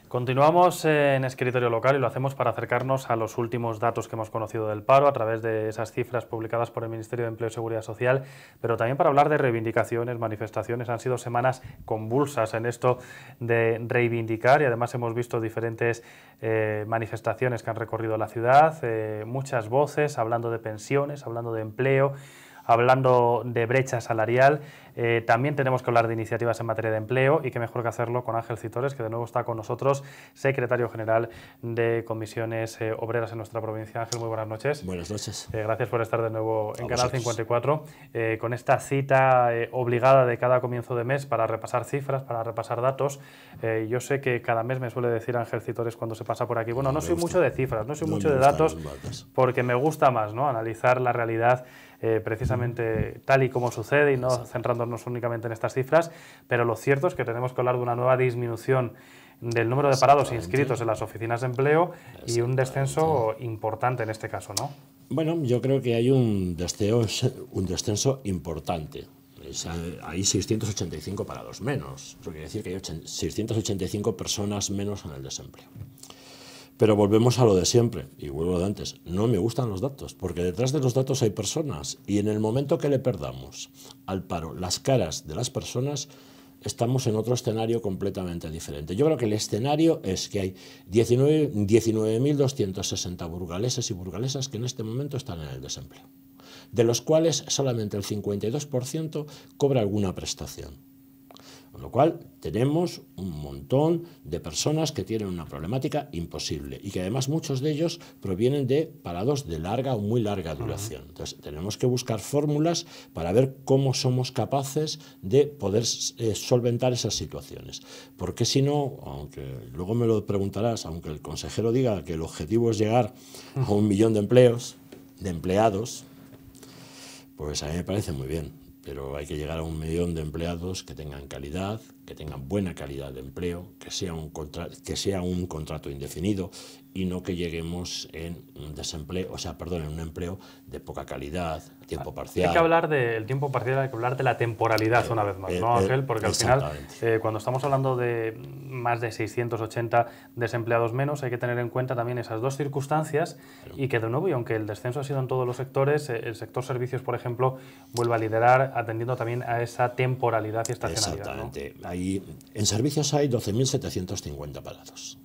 Continuamos en Escritorio Local y lo hacemos para acercarnos a los últimos datos que hemos conocido del paro a través de esas cifras publicadas por el Ministerio de Empleo y Seguridad Social, pero también para hablar de reivindicaciones, manifestaciones. Han sido semanas convulsas en esto de reivindicar y además hemos visto diferentes manifestaciones que han recorrido la ciudad, muchas voces hablando de pensiones, hablando de empleo, hablando de brecha salarial. También tenemos que hablar de iniciativas en materia de empleo y qué mejor que hacerlo con Ángel Citores, que de nuevo está con nosotros, secretario general de Comisiones Obreras en nuestra provincia. Ángel, muy buenas noches. Buenas noches. Gracias por estar de nuevo en Canal 54, con esta cita obligada de cada comienzo de mes para repasar cifras, para repasar datos. Yo sé que cada mes me suele decir Ángel Citores cuando se pasa por aquí, bueno, no soy mucho de cifras, no soy mucho de datos, porque me gusta más, ¿no?, analizar la realidad precisamente tal y como sucede y no centrándonos únicamente en estas cifras, pero lo cierto es que tenemos que hablar de una nueva disminución del número de parados inscritos en las oficinas de empleo y un descenso importante en este caso, ¿no? Bueno, yo creo que hay un descenso importante. Hay 685 parados menos, eso quiere decir que hay 685 personas menos en el desempleo. Pero volvemos a lo de siempre, y vuelvo a lo de antes, no me gustan los datos, porque detrás de los datos hay personas, y en el momento que le perdamos al paro las caras de las personas, estamos en otro escenario completamente diferente. Yo creo que el escenario es que hay 19.260 burgaleses y burgalesas que en este momento están en el desempleo, de los cuales solamente el 52% cobra alguna prestación. Con lo cual tenemos un montón de personas que tienen una problemática imposible y que además muchos de ellos provienen de parados de larga o muy larga duración. Entonces tenemos que buscar fórmulas para ver cómo somos capaces de poder solventar esas situaciones. Porque si no, aunque luego me lo preguntarás, aunque el consejero diga que el objetivo es llegar a 1 millón de empleados, pues a mí me parece muy bien. Pero hay que llegar a 1 millón de empleados que tengan calidad, que tengan buena calidad de empleo, que sea un contrato indefinido y no que lleguemos en un desempleo, en un empleo de poca calidad, tiempo parcial. Hay que hablar del tiempo parcial, hay que hablar de la temporalidad una vez más, ¿no, Ángel? Porque al final, cuando estamos hablando de más de 680 desempleados menos, hay que tener en cuenta también esas dos circunstancias y que de nuevo, y aunque el descenso ha sido en todos los sectores, el sector servicios, por ejemplo, vuelve a liderar atendiendo también a esa temporalidad y estacionalidad. Exactamente. ¿No? En servicios hay 12.750 parados.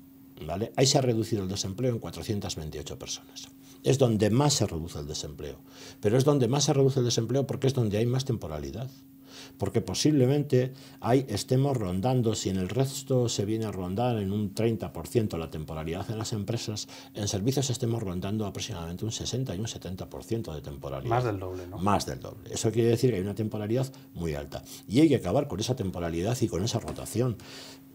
¿Vale? Ahí se ha reducido el desempleo en 428 personas. Es donde más se reduce el desempleo. Pero es donde más se reduce el desempleo porque es donde hay más temporalidad. Porque posiblemente ahí estemos rondando, si en el resto se viene a rondar en un 30% la temporalidad en las empresas, en servicios estemos rondando aproximadamente un 60 y un 70% de temporalidad. Más del doble, ¿no? Más del doble. Eso quiere decir que hay una temporalidad muy alta. Y hay que acabar con esa temporalidad y con esa rotación.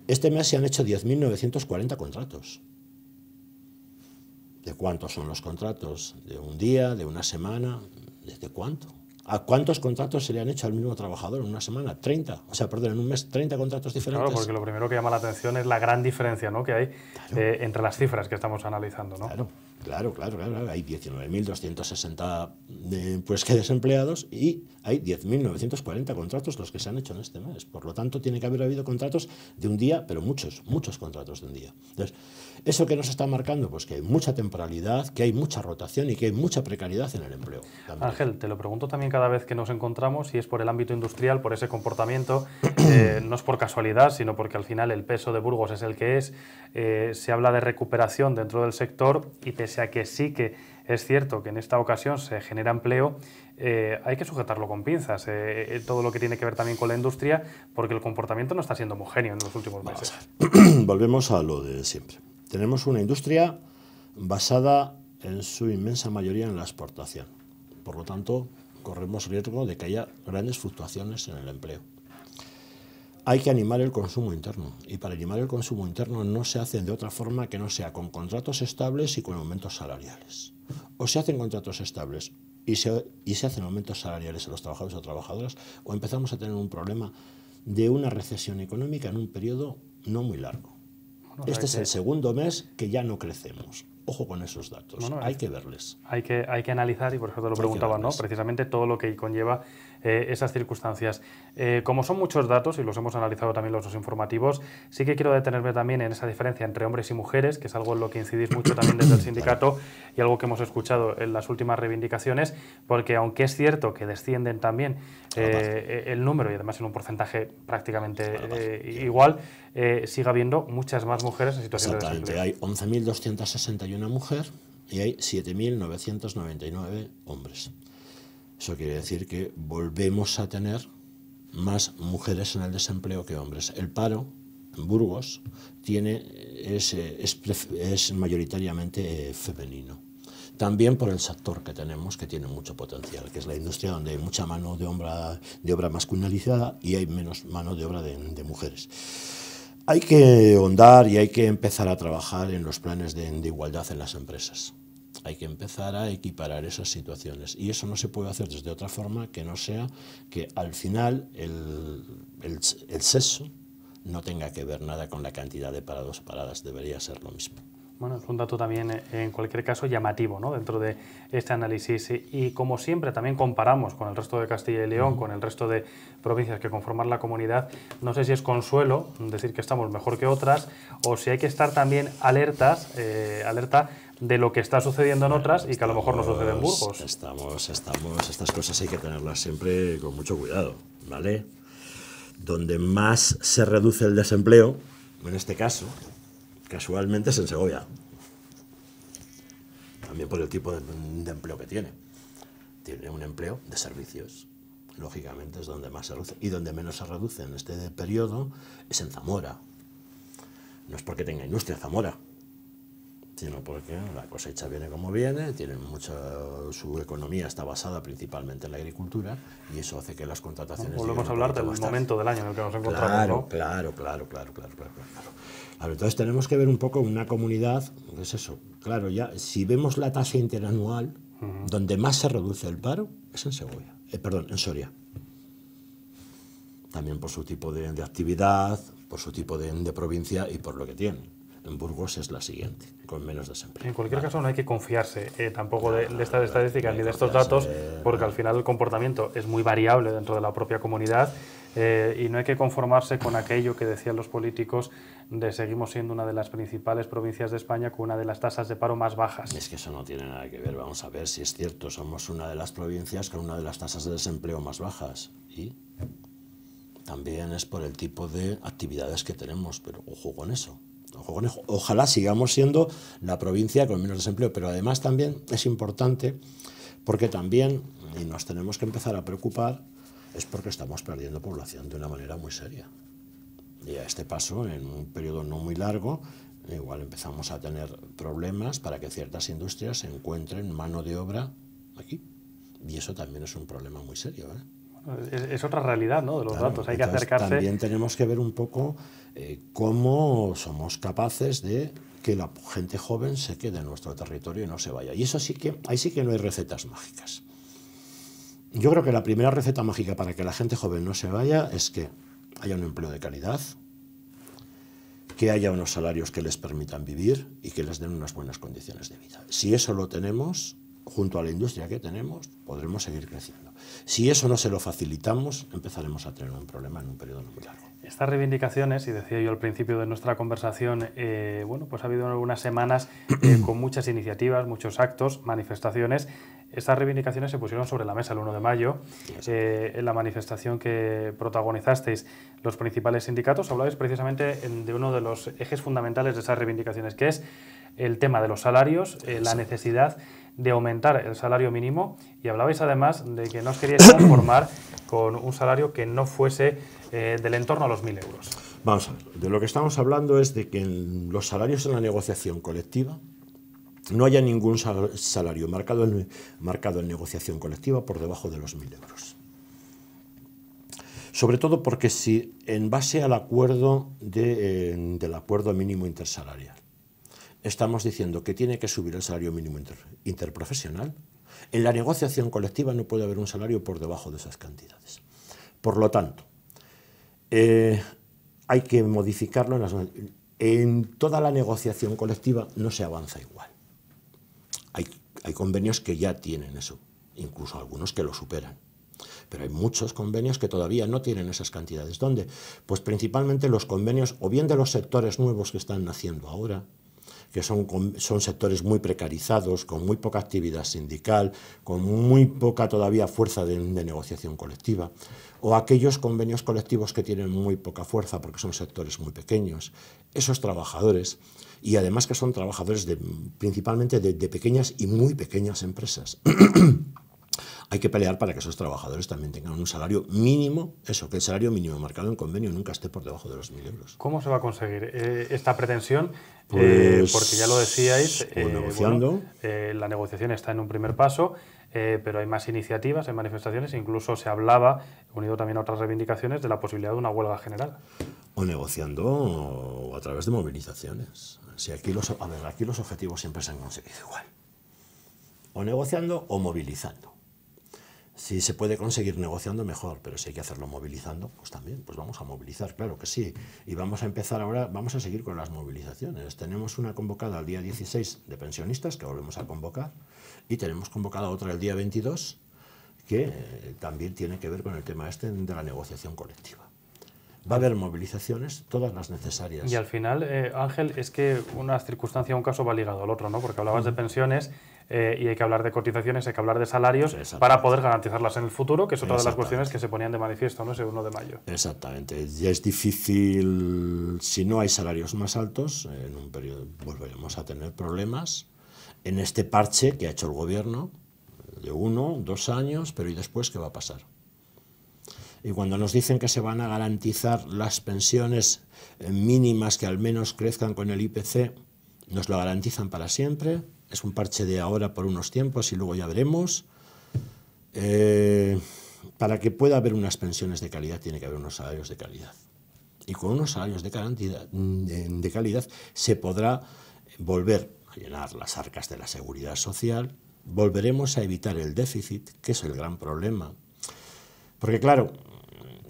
Este mes se han hecho 10.940 contratos. ¿De cuántos son los contratos? ¿De un día? ¿De una semana? ¿Desde cuánto? ¿A cuántos contratos se le han hecho al mismo trabajador en una semana? 30. O sea, perdón, en un mes 30 contratos diferentes. Claro, porque lo primero que llama la atención es la gran diferencia, ¿no?, que hay entre las cifras que estamos analizando, ¿no? Claro. Hay 19.260 desempleados y hay 10.940 contratos los que se han hecho en este mes. Por lo tanto, tiene que haber habido contratos de un día, pero muchos contratos de un día. Entonces, ¿eso qué nos está marcando? Pues que hay mucha temporalidad, que hay mucha rotación y que hay mucha precariedad en el empleo. También. Ángel, te lo pregunto también cada vez que nos encontramos, si es por el ámbito industrial, por ese comportamiento, no es por casualidad, sino porque al final el peso de Burgos es el que es, se habla de recuperación dentro del sector y pese a que sí que es cierto que en esta ocasión se genera empleo, hay que sujetarlo con pinzas, todo lo que tiene que ver también con la industria, porque el comportamiento no está siendo homogéneo en los últimos meses. Volvemos a lo de siempre. Tenemos una industria basada en su inmensa mayoría en la exportación. Por lo tanto, corremos riesgo de que haya grandes fluctuaciones en el empleo. Hay que animar el consumo interno y para animar el consumo interno no se hace de otra forma que no sea con contratos estables y con aumentos salariales. O se hacen contratos estables y se hacen aumentos salariales a los trabajadores o trabajadoras o empezamos a tener un problema de una recesión económica en un periodo no muy largo. Este es el segundo mes que ya no crecemos. Ojo con esos datos, hay que verles. Hay que analizar, y por eso te lo preguntaba, ¿no?, precisamente todo lo que conlleva esas circunstancias. Como son muchos datos, y los hemos analizado también los dos informativos, sí que quiero detenerme también en esa diferencia entre hombres y mujeres, que es algo en lo que incidís mucho también desde el sindicato y algo que hemos escuchado en las últimas reivindicaciones, porque aunque es cierto que descienden también el número, y además en un porcentaje prácticamente igual, sigue habiendo muchas más mujeres en situación de desempleo. Hay 11.261 mujeres y hay 7.999 hombres. Eso quiere decir que volvemos a tener más mujeres en el desempleo que hombres. El paro en Burgos es mayoritariamente femenino. También por el sector que tenemos, que tiene mucho potencial, que es la industria, donde hay mucha mano de obra masculinizada y hay menos mano de obra de mujeres. Hay que ahondar y hay que empezar a trabajar en los planes de igualdad en las empresas. Hay que empezar a equiparar esas situaciones. Y eso no se puede hacer desde otra forma que no sea que al final el sexo no tenga que ver nada con la cantidad de parados o paradas. Debería ser lo mismo. Bueno, es un dato también, en cualquier caso, llamativo, ¿no?, dentro de este análisis. Y como siempre, también comparamos con el resto de Castilla y León, con el resto de provincias que conforman la comunidad. No sé si es consuelo decir que estamos mejor que otras, o si hay que estar también alerta de lo que está sucediendo en otras y que a lo mejor no sucede en Burgos. Estas cosas hay que tenerlas siempre con mucho cuidado, ¿vale? Donde más se reduce el desempleo, en este caso, casualmente es en Segovia. También por el tipo de empleo que tiene. Tiene un empleo de servicios. Lógicamente es donde más se reduce. Y donde menos se reduce en este periodo es en Zamora. No es porque tenga industria Zamora, sino porque la cosecha viene como viene, su economía está basada principalmente en la agricultura y eso hace que las contrataciones... Volvemos a hablar del momento del año en el que nos encontramos, ¿no? Claro. Entonces tenemos que ver un poco una comunidad, es eso, claro, ya si vemos la tasa interanual, donde más se reduce el paro es en en Soria. También por su tipo de actividad, por su tipo de provincia y por lo que tiene. En Burgos es la siguiente, con menos desempleo. En cualquier caso, no hay que confiarse tampoco de estas estadísticas ni de estos datos, porque al final el comportamiento es muy variable dentro de la propia comunidad y no hay que conformarse con aquello que decían los políticos de seguimos siendo una de las principales provincias de España con una de las tasas de paro más bajas. Es que eso no tiene nada que ver. Vamos a ver si es cierto. Somos una de las provincias con una de las tasas de desempleo más bajas y también es por el tipo de actividades que tenemos, pero ojo con eso. Ojalá sigamos siendo la provincia con menos desempleo, pero además también es importante porque también, y nos tenemos que empezar a preocupar, es porque estamos perdiendo población de una manera muy seria. Y a este paso, en un periodo no muy largo, igual empezamos a tener problemas para que ciertas industrias encuentren mano de obra aquí. Y eso también es un problema muy serio, ¿eh? Es otra realidad, ¿no?, de los datos. Hay que acercarse. También tenemos que ver un poco cómo somos capaces de que la gente joven se quede en nuestro territorio y no se vaya. Y eso ahí sí que no hay recetas mágicas. Yo creo que la primera receta mágica para que la gente joven no se vaya es que haya un empleo de calidad, que haya unos salarios que les permitan vivir y que les den unas buenas condiciones de vida. Si eso lo tenemos, junto a la industria que tenemos, podremos seguir creciendo. Si eso no se lo facilitamos, empezaremos a tener un problema en un periodo muy largo. Estas reivindicaciones, y decía yo al principio de nuestra conversación, pues ha habido algunas semanas con muchas iniciativas, muchos actos, manifestaciones. Estas reivindicaciones se pusieron sobre la mesa el 1 de mayo, en la manifestación que protagonizasteis los principales sindicatos. Hablabais precisamente de uno de los ejes fundamentales de esas reivindicaciones, que es el tema de los salarios, la necesidad de aumentar el salario mínimo, y hablabais además de que no os queríais conformar con un salario que no fuese del entorno a los 1.000 euros. Vamos a ver, de lo que estamos hablando es de que en los salarios en la negociación colectiva no haya ningún salario marcado en negociación colectiva por debajo de los 1.000 euros. Sobre todo porque si en base al acuerdo del acuerdo mínimo intersalarial estamos diciendo que tiene que subir el salario mínimo interprofesional, en la negociación colectiva no puede haber un salario por debajo de esas cantidades. Por lo tanto, hay que modificarlo. En toda la negociación colectiva no se avanza igual. Hay convenios que ya tienen eso, incluso algunos que lo superan. Pero hay muchos convenios que todavía no tienen esas cantidades. ¿Dónde? Pues principalmente los convenios, o bien de los sectores nuevos que están naciendo ahora, que son sectores muy precarizados, con muy poca actividad sindical, con muy poca todavía fuerza de negociación colectiva, o aquellos convenios colectivos que tienen muy poca fuerza porque son sectores muy pequeños. Esos trabajadores, y además que son trabajadores principalmente de pequeñas y muy pequeñas empresas, hay que pelear para que esos trabajadores también tengan un salario mínimo, eso, que el salario mínimo marcado en convenio nunca esté por debajo de los 1.000 euros. ¿Cómo se va a conseguir esta pretensión? Pues, porque ya lo decíais, negociando. La negociación está en un primer paso, pero hay más iniciativas, hay manifestaciones, incluso se hablaba, unido también a otras reivindicaciones, de la posibilidad de una huelga general. O negociando o a través de movilizaciones. Si aquí aquí los objetivos siempre se han conseguido igual. O negociando o movilizando. Si se puede conseguir negociando, mejor, pero si hay que hacerlo movilizando, pues también, pues vamos a movilizar, claro que sí. Y vamos a empezar ahora, vamos a seguir con las movilizaciones. Tenemos una convocada el día 16 de pensionistas, que volvemos a convocar, y tenemos convocada otra el día 22, que también tiene que ver con el tema de la negociación colectiva. Va a haber movilizaciones, todas las necesarias. Y al final, Ángel, es que una circunstancia, un caso va ligado al otro, ¿no? Porque hablabas de pensiones y hay que hablar de cotizaciones, hay que hablar de salarios para poder garantizarlas en el futuro, que es otra de las cuestiones que se ponían de manifiesto, ¿no? Ese 1 de mayo. Exactamente. Ya es difícil, si no hay salarios más altos, en un periodo volveremos a tener problemas en este parche que ha hecho el gobierno de 1, 2 años, pero ¿y después qué va a pasar? Y cuando nos dicen que se van a garantizar las pensiones mínimas que al menos crezcan con el IPC, nos lo garantizan para siempre. Es un parche de ahora por unos tiempos y luego ya veremos. Para que pueda haber unas pensiones de calidad tiene que haber unos salarios de calidad. Y con unos salarios de calidad se podrá volver a llenar las arcas de la seguridad social, volveremos a evitar el déficit, que es el gran problema. Porque claro,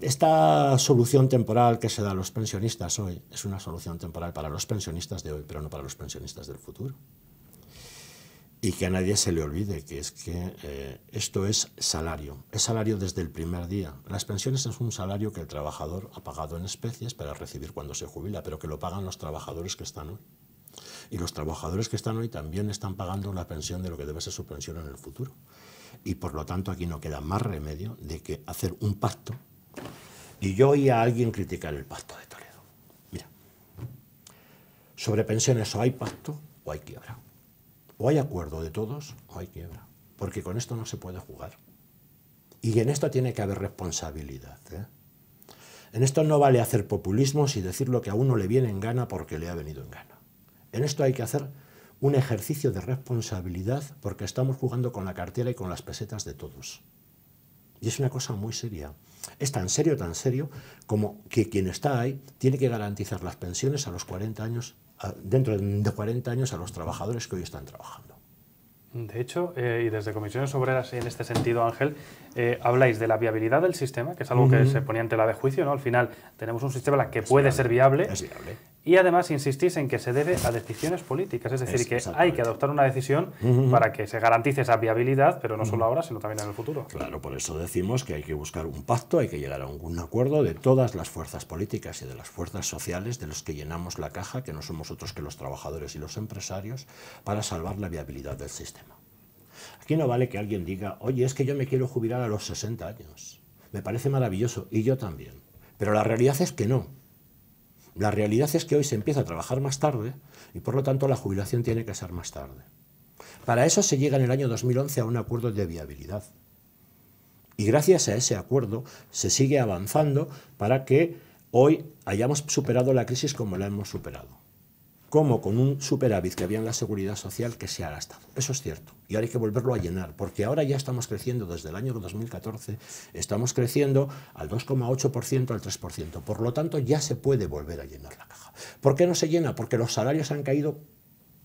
esta solución temporal que se da a los pensionistas hoy es una solución temporal para los pensionistas de hoy, pero no para los pensionistas del futuro. Y que a nadie se le olvide que es que esto es salario desde el primer día. Las pensiones es un salario que el trabajador ha pagado en especies para recibir cuando se jubila, pero que lo pagan los trabajadores que están hoy. Y los trabajadores que están hoy también están pagando la pensión de lo que debe ser su pensión en el futuro. Y por lo tanto aquí no queda más remedio de que hacer un pacto. Y yo oí a alguien criticar el pacto de Toledo. Mira, sobre pensiones o hay pacto o hay quiebra. O hay acuerdo de todos o hay quiebra. Porque con esto no se puede jugar. Y en esto tiene que haber responsabilidad, ¿eh? En esto no vale hacer populismos y decir lo que a uno le viene en gana porque le ha venido en gana. En esto hay que hacer un ejercicio de responsabilidad porque estamos jugando con la cartera y con las pesetas de todos. Y es una cosa muy seria. Es tan serio como que quien está ahí tiene que garantizar las pensiones a los 40 años, dentro de 40 años a los trabajadores que hoy están trabajando. De hecho, y desde Comisiones Obreras, en este sentido, Ángel, habláis de la viabilidad del sistema, que es algo que se ponía en tela de juicio, ¿no? Al final tenemos un sistema que puede ser viable. Es viable. Y además insistís en que se debe a decisiones políticas, es decir, que hay que adoptar una decisión para que se garantice esa viabilidad, pero no solo ahora, sino también en el futuro. Claro, por eso decimos que hay que buscar un pacto, hay que llegar a un acuerdo de todas las fuerzas políticas y de las fuerzas sociales de los que llenamos la caja, que no somos otros que los trabajadores y los empresarios, para salvar la viabilidad del sistema. Aquí no vale que alguien diga, oye, es que yo me quiero jubilar a los 60 años. Me parece maravilloso, y yo también. Pero la realidad es que no. La realidad es que hoy se empieza a trabajar más tarde y por lo tanto la jubilación tiene que ser más tarde. Para eso se llega en el año 2011 a un acuerdo de viabilidad. Y gracias a ese acuerdo se sigue avanzando para que hoy hayamos superado la crisis como la hemos superado. Como con un superávit que había en la seguridad social que se ha gastado. Eso es cierto. Y ahora hay que volverlo a llenar, porque ahora ya estamos creciendo desde el año 2014, estamos creciendo al 2,8%, al 3%. Por lo tanto, ya se puede volver a llenar la caja. ¿Por qué no se llena? Porque los salarios han caído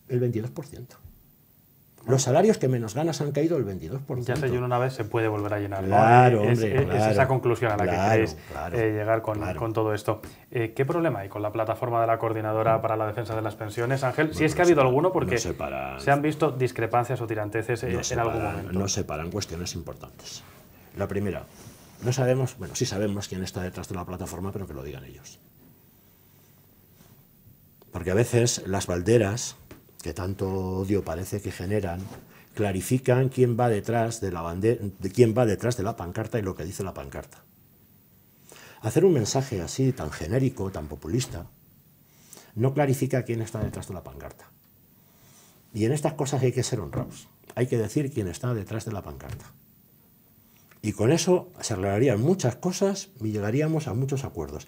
el 22%. Los salarios que menos ganas han caído el 22%. Ya se llenó una vez, se puede volver a llenar. Claro, ¿no? hombre, Es esa conclusión a la que queréis llegar claro. con todo esto. ¿Qué problema hay con la plataforma de la Coordinadora para la Defensa de las Pensiones, Ángel? Bueno, si es que ha habido alguno, porque se han visto discrepancias o tiranteces en algún momento. No separan cuestiones importantes. La primera, No sabemos, bueno, sí sabemos quién está detrás de la plataforma, pero que lo digan ellos. Porque a veces las balderas, que tanto odio parece que generan, clarifican quién va detrás de la bandera, quién va detrás de la pancarta y lo que dice la pancarta. Hacer un mensaje así, tan genérico, tan populista, no clarifica quién está detrás de la pancarta. Y en estas cosas hay que ser honrados. Hay que decir quién está detrás de la pancarta. Y con eso se arreglarían muchas cosas y llegaríamos a muchos acuerdos.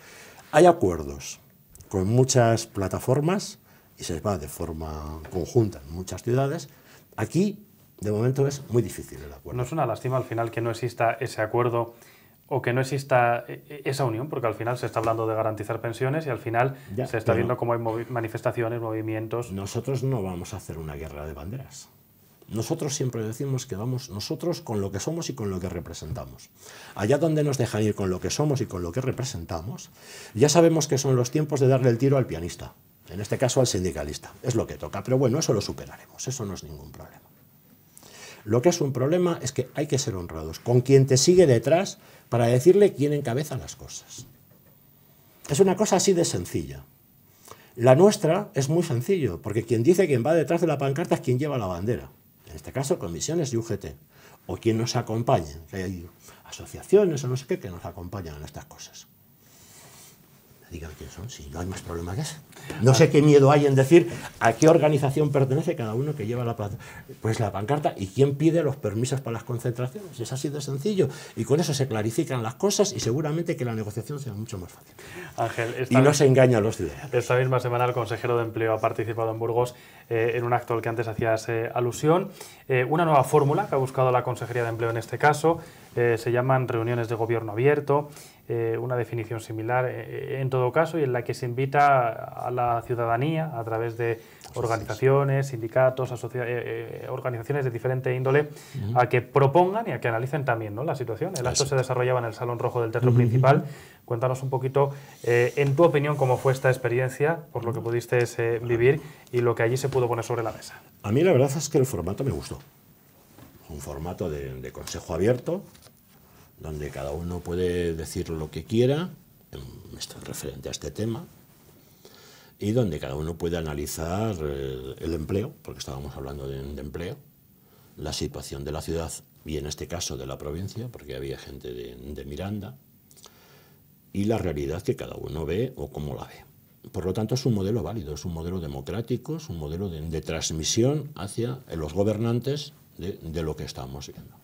Hay acuerdos con muchas plataformas y se va de forma conjunta en muchas ciudades. Aquí, de momento, es muy difícil el acuerdo. ¿No es una lástima al final que no exista ese acuerdo o que no exista esa unión? Porque al final se está hablando de garantizar pensiones y al final Ya, se está viendo cómo hay manifestaciones, movimientos. Nosotros no vamos a hacer una guerra de banderas. Nosotros siempre decimos que vamos nosotros con lo que somos y con lo que representamos. Allá donde nos dejan ir con lo que somos y con lo que representamos, ya sabemos que son los tiempos de darle el tiro al pianista, en este caso al sindicalista. Es lo que toca, pero bueno, eso lo superaremos, eso no es ningún problema. Lo que es un problema es que hay que ser honrados con quien te sigue detrás para decirle quién encabeza las cosas. Es una cosa así de sencilla. La nuestra es muy sencillo, porque quien dice quién va detrás de la pancarta es quien lleva la bandera. En este caso, comisiones y UGT, o quien nos acompañe, que hay asociaciones o no sé qué que nos acompañan en estas cosas. Digan quién son, si no hay más problema que ese. No sé qué miedo hay en decir a qué organización pertenece cada uno que lleva la pancarta y quién pide los permisos para las concentraciones. Es así de sencillo. Y con eso se clarifican las cosas y seguramente que la negociación sea mucho más fácil. Ángel, y no se engaña a los ciudadanos. Esta misma semana el consejero de Empleo ha participado en Burgos en un acto al que antes hacías alusión. Una nueva fórmula que ha buscado la Consejería de Empleo en este caso. Se llaman reuniones de gobierno abierto, una definición similar en todo caso, y en la que se invita a la ciudadanía a través de organizaciones, sindicatos, organizaciones de diferente índole a que propongan y a que analicen también, ¿no?, la situación. El acto se desarrollaba en el Salón Rojo del Teatro Principal. Cuéntanos un poquito, en tu opinión, cómo fue esta experiencia, por lo que pudiste vivir y lo que allí se pudo poner sobre la mesa. A mí la verdad es que el formato me gustó. Un formato de consejo abierto, donde cada uno puede decir lo que quiera referente a este tema y donde cada uno puede analizar el empleo, porque estábamos hablando de empleo, la situación de la ciudad y en este caso de la provincia, porque había gente de Miranda, y la realidad que cada uno ve o cómo la ve. Por lo tanto, es un modelo válido, es un modelo democrático, es un modelo de transmisión hacia los gobernantes de lo que estamos viendo.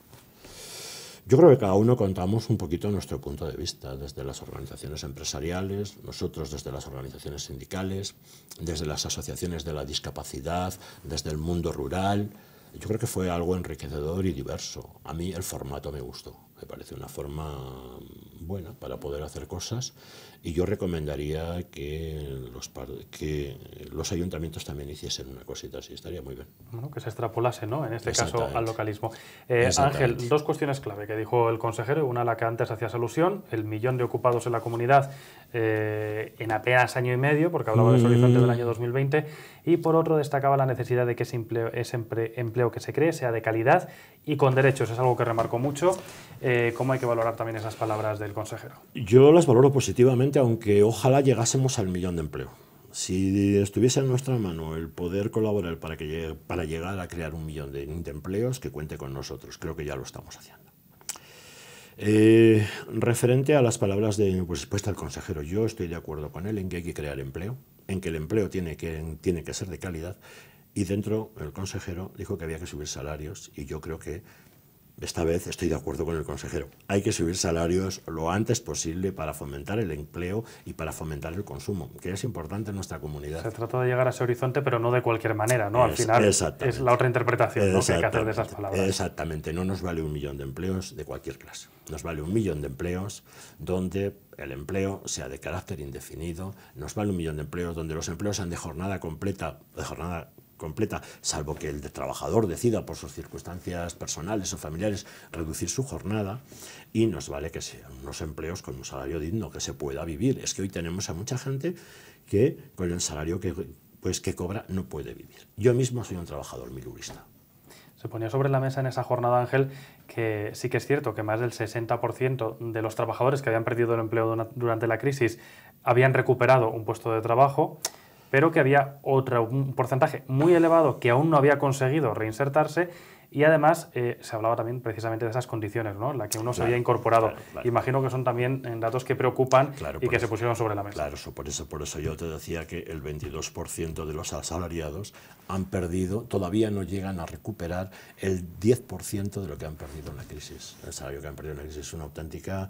Yo creo que cada uno contamos un poquito nuestro punto de vista, desde las organizaciones empresariales, nosotros desde las organizaciones sindicales, desde las asociaciones de la discapacidad, desde el mundo rural. Yo creo que fue algo enriquecedor y diverso. A mí el formato me gustó, me parece una forma buena para poder hacer cosas y yo recomendaría que los ayuntamientos también hiciesen una cosita así, estaría muy bien. Bueno, que se extrapolase, ¿no?, en este caso al localismo. Ángel, dos cuestiones clave que dijo el consejero, una a la que antes hacías alusión, el 1 millón de ocupados en la comunidad en apenas año y medio, porque hablaba de ese horizonte del año 2020, y por otro destacaba la necesidad de que ese empleo que se cree sea de calidad y con derechos. Es algo que remarcó mucho. ¿Cómo hay que valorar también esas palabras del consejero? Yo las valoro positivamente, aunque ojalá llegásemos al 1 millón de empleo. Si estuviese en nuestra mano el poder colaborar para llegar a crear 1 millón de empleos, que cuente con nosotros. Creo que ya lo estamos haciendo. Referente a las palabras de respuesta del consejero, yo estoy de acuerdo con él en que hay que crear empleo, en que el empleo tiene que ser de calidad, y dentro el consejero dijo que había que subir salarios, y yo creo que esta vez estoy de acuerdo con el consejero. Hay que subir salarios lo antes posible para fomentar el empleo y para fomentar el consumo, que es importante en nuestra comunidad. Se trata de llegar a ese horizonte, pero no de cualquier manera, ¿no? Al final es la otra interpretación, ¿no?, que hay que hacer de esas palabras. Exactamente. No nos vale 1 millón de empleos de cualquier clase. Nos vale 1 millón de empleos donde el empleo sea de carácter indefinido. Nos vale 1 millón de empleos donde los empleos sean de jornada completa, salvo que el trabajador decida por sus circunstancias personales o familiares reducir su jornada, y nos vale que sean unos empleos con un salario digno, que se pueda vivir. Es que hoy tenemos a mucha gente que con el salario que cobra no puede vivir. Yo mismo soy un trabajador milurista. Se ponía sobre la mesa en esa jornada, Ángel, que sí que es cierto que más del 60% de los trabajadores que habían perdido el empleo durante la crisis habían recuperado un puesto de trabajo, pero que había un porcentaje muy elevado que aún no había conseguido reinsertarse. Y además se hablaba también precisamente de esas condiciones, ¿no?, en las que uno se había incorporado. Claro. Imagino que son también datos que preocupan y que se pusieron sobre la mesa. Claro, por eso yo te decía que el 22% de los asalariados han perdido, todavía no llegan a recuperar el 10% de lo que han perdido en la crisis. El salario que han perdido en la crisis es una auténtica...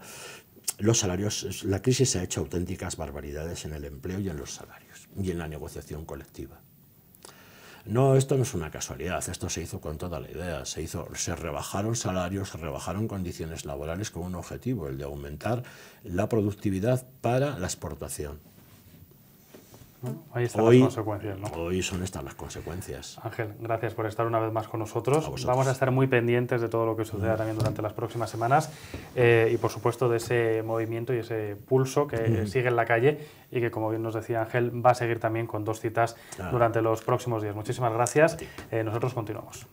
Los salarios, la crisis ha hecho auténticas barbaridades en el empleo y en los salarios y en la negociación colectiva. No, esto no es una casualidad, esto se hizo con toda la idea, se rebajaron salarios, se rebajaron condiciones laborales con un objetivo, el de aumentar la productividad para la exportación. Bueno, ahí están las consecuencias, ¿no? Hoy son estas las consecuencias. Ángel, gracias por estar una vez más con nosotros. A Vamos a estar muy pendientes de todo lo que suceda también durante las próximas semanas y, por supuesto, de ese movimiento y ese pulso que sigue en la calle y que, como bien nos decía Ángel, va a seguir también con 2 citas durante los próximos días. Muchísimas gracias. Nosotros continuamos.